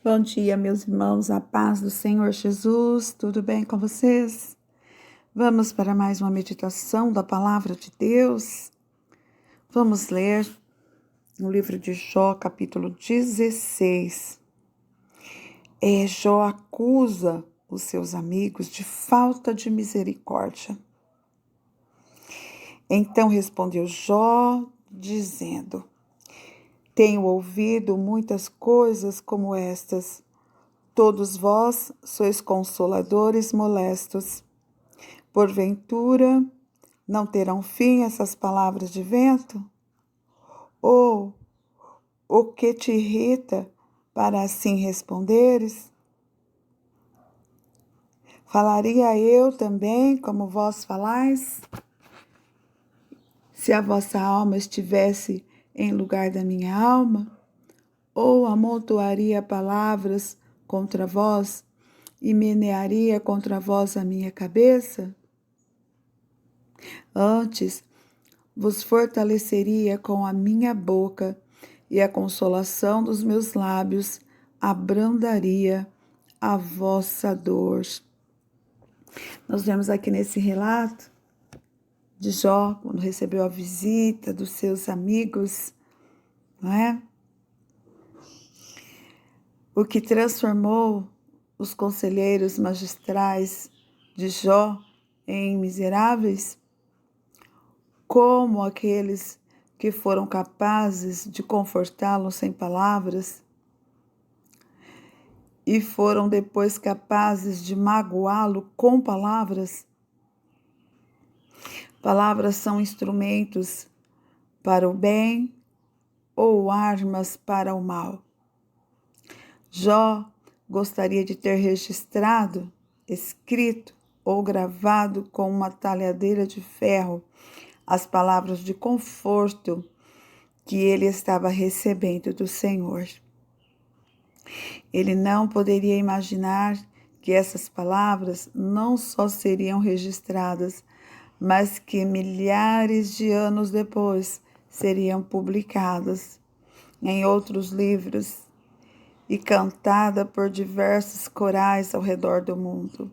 Bom dia, meus irmãos, a paz do Senhor Jesus, tudo bem com vocês? Vamos para mais uma meditação da palavra de Deus. Vamos ler no livro de Jó, capítulo 16. Jó acusa os seus amigos de falta de misericórdia. Então respondeu Jó, dizendo: Tenho ouvido muitas coisas como estas. Todos vós sois consoladores molestos. Porventura, não terão fim essas palavras de vento? Ou o que te irrita para assim responderes? Falaria eu também como vós falais? Se a vossa alma estivesse em lugar da minha alma, ou amontoaria palavras contra vós e menearia contra vós a minha cabeça? Antes, vos fortaleceria com a minha boca, e a consolação dos meus lábios abrandaria a vossa dor. Nós vemos aqui nesse relato de Jó, quando recebeu a visita dos seus amigos, não é? O que transformou os conselheiros magistrais de Jó em miseráveis, como aqueles que foram capazes de confortá-lo sem palavras e foram depois capazes de magoá-lo com palavras. Palavras são instrumentos para o bem ou armas para o mal. Jó gostaria de ter registrado, escrito ou gravado com uma talhadeira de ferro as palavras de conforto que ele estava recebendo do Senhor. Ele não poderia imaginar que essas palavras não só seriam registradas, mas que milhares de anos depois seriam publicadas em outros livros e cantada por diversos corais ao redor do mundo.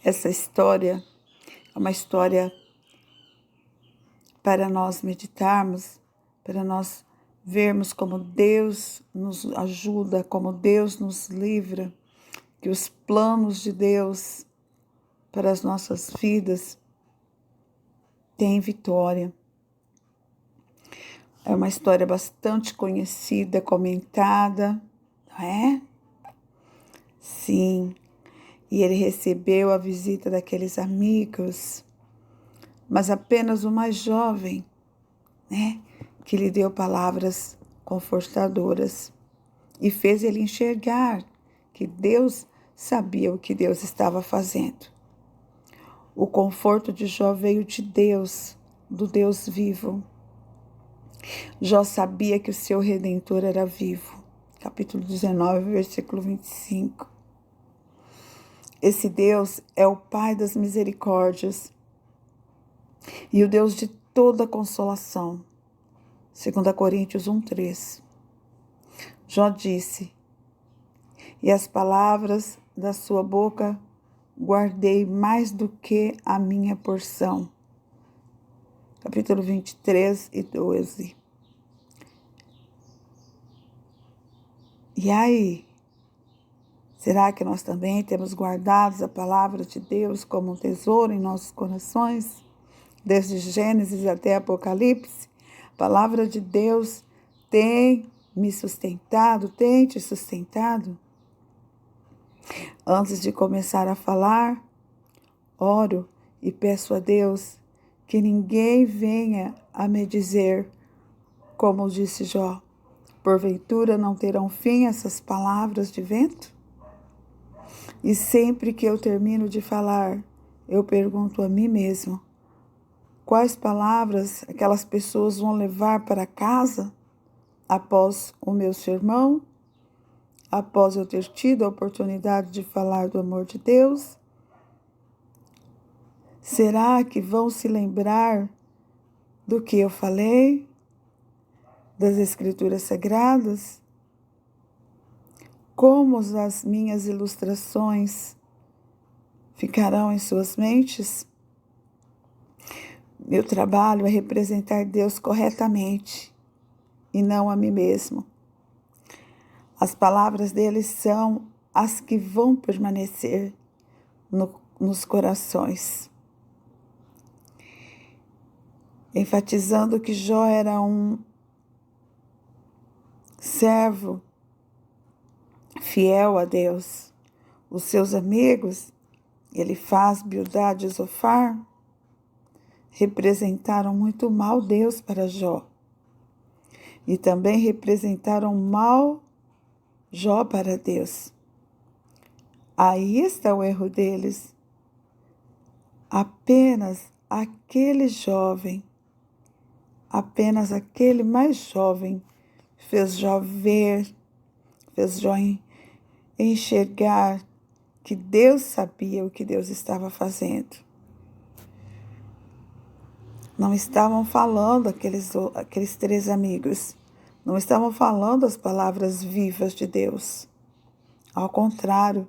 Essa história é uma história para nós meditarmos, para nós vermos como Deus nos ajuda, como Deus nos livra, que os planos de Deus para as nossas vidas têm vitória. É uma história bastante conhecida, comentada, não é? Sim, e ele recebeu a visita daqueles amigos, mas apenas o mais jovem, né? Que lhe deu palavras confortadoras e fez ele enxergar que Deus sabia o que Deus estava fazendo. O conforto de Jó veio de Deus, do Deus vivo. Jó sabia que o seu Redentor era vivo. Capítulo 19, versículo 25. Esse Deus é o Pai das misericórdias e o Deus de toda consolação. 2 Coríntios 1:3. Jó disse: E as palavras da sua boca guardei mais do que a minha porção. Capítulo 23 e 12. E aí, será que nós também temos guardado a palavra de Deus como um tesouro em nossos corações? Desde Gênesis até Apocalipse, a palavra de Deus tem me sustentado, tem te sustentado? Antes de começar a falar, oro e peço a Deus que ninguém venha a me dizer, como disse Jó, porventura não terão fim essas palavras de vento? E sempre que eu termino de falar, eu pergunto a mim mesmo, quais palavras aquelas pessoas vão levar para casa após o meu sermão, após eu ter tido a oportunidade de falar do amor de Deus? Será que vão se lembrar do que eu falei, das Escrituras Sagradas? como as minhas ilustrações ficarão em suas mentes? Meu trabalho é representar Deus corretamente e não a mim mesmo. As palavras dele são as que vão permanecer nos corações. Enfatizando que Jó era um servo fiel a Deus. Os seus amigos, Elifaz, Bildade e Zofar, representaram muito mal Deus para Jó. E também representaram mal Jó para Deus. Aí está o erro deles. Apenas aquele jovem, apenas aquele mais jovem, fez Jó ver, fez Jó enxergar que Deus sabia o que Deus estava fazendo. Não estavam falando aqueles 3 amigos, não estavam falando as palavras vivas de Deus. Ao contrário,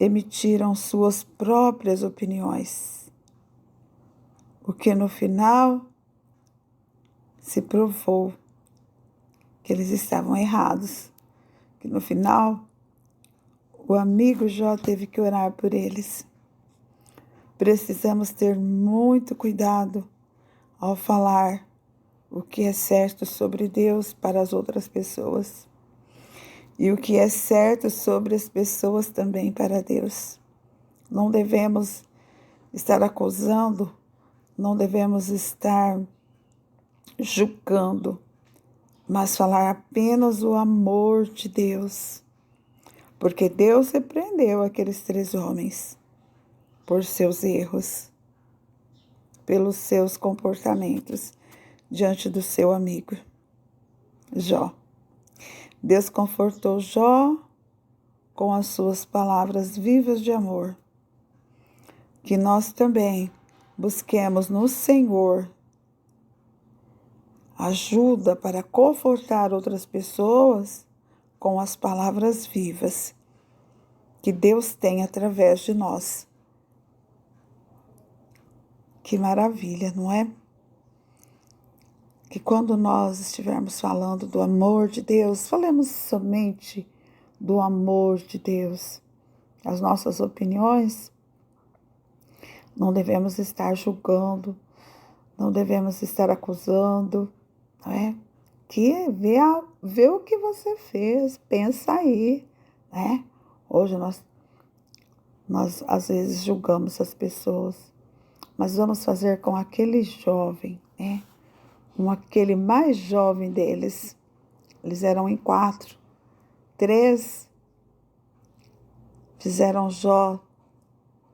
emitiram suas próprias opiniões, o que no final se provou que eles estavam errados, que no final o amigo Jó teve que orar por eles. Precisamos ter muito cuidado ao falar o que é certo sobre Deus para as outras pessoas e o que é certo sobre as pessoas também para Deus. Não devemos estar acusando, não devemos estar julgando, mas falar apenas o amor de Deus, porque Deus repreendeu aqueles 3 homens por seus erros, pelos seus comportamentos diante do seu amigo Jó. Deus confortou Jó com as suas palavras vivas de amor. Que nós também busquemos no Senhor ajuda para confortar outras pessoas com as palavras vivas que Deus tem através de nós. Que maravilha, não é? Que quando nós estivermos falando do amor de Deus, falemos somente do amor de Deus. As nossas opiniões, não devemos estar julgando, não devemos estar acusando, não é? Que vê o que você fez, pensa aí, né? Hoje nós às vezes julgamos as pessoas, mas vamos fazer com aquele jovem, né? Com aquele mais jovem deles. Eles eram em 4. 3 fizeram Jó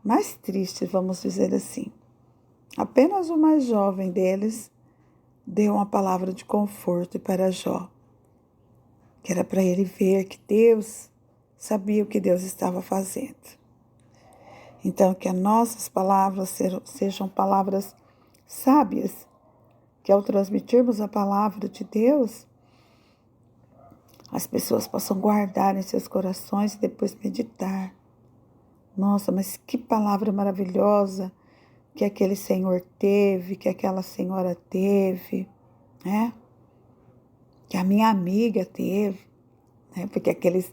mais triste, vamos dizer assim. Apenas o mais jovem deles deu uma palavra de conforto para Jó, que era para ele ver que Deus sabia o que Deus estava fazendo. Então, que as nossas palavras sejam palavras sábias, que ao transmitirmos a palavra de Deus, as pessoas possam guardar em seus corações e depois meditar. Nossa, mas que palavra maravilhosa que aquele senhor teve, que aquela senhora teve, né? Que a minha amiga teve, né? Porque aqueles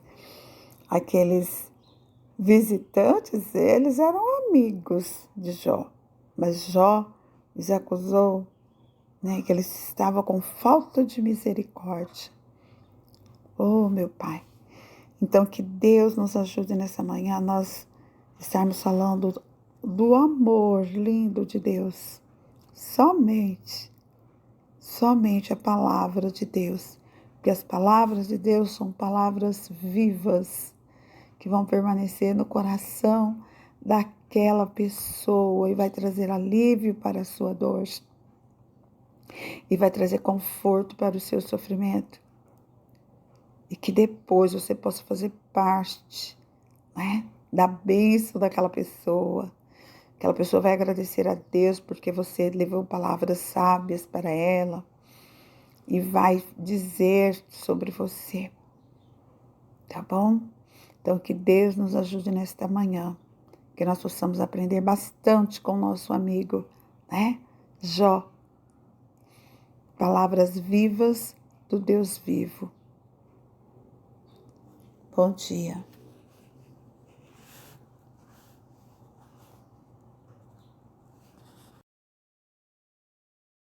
visitantes, eles eram amigos de Jó, mas Jó os acusou, né? Que eles estavam com falta de misericórdia. Oh, meu Pai! Então, que Deus nos ajude nessa manhã a nós estarmos falando do amor lindo de Deus. Somente a palavra de Deus. Porque as palavras de Deus são palavras vivas, que vão permanecer no coração daquela pessoa e vai trazer alívio para a sua dor. E vai trazer conforto para o seu sofrimento. E que depois você possa fazer parte, né, da bênção daquela pessoa. Aquela pessoa vai agradecer a Deus porque você levou palavras sábias para ela e vai dizer sobre você tá bom? Então, que Deus nos ajude nesta manhã, que nós possamos aprender bastante com o nosso amigo, né? Jó. Palavras vivas do Deus vivo. Bom dia.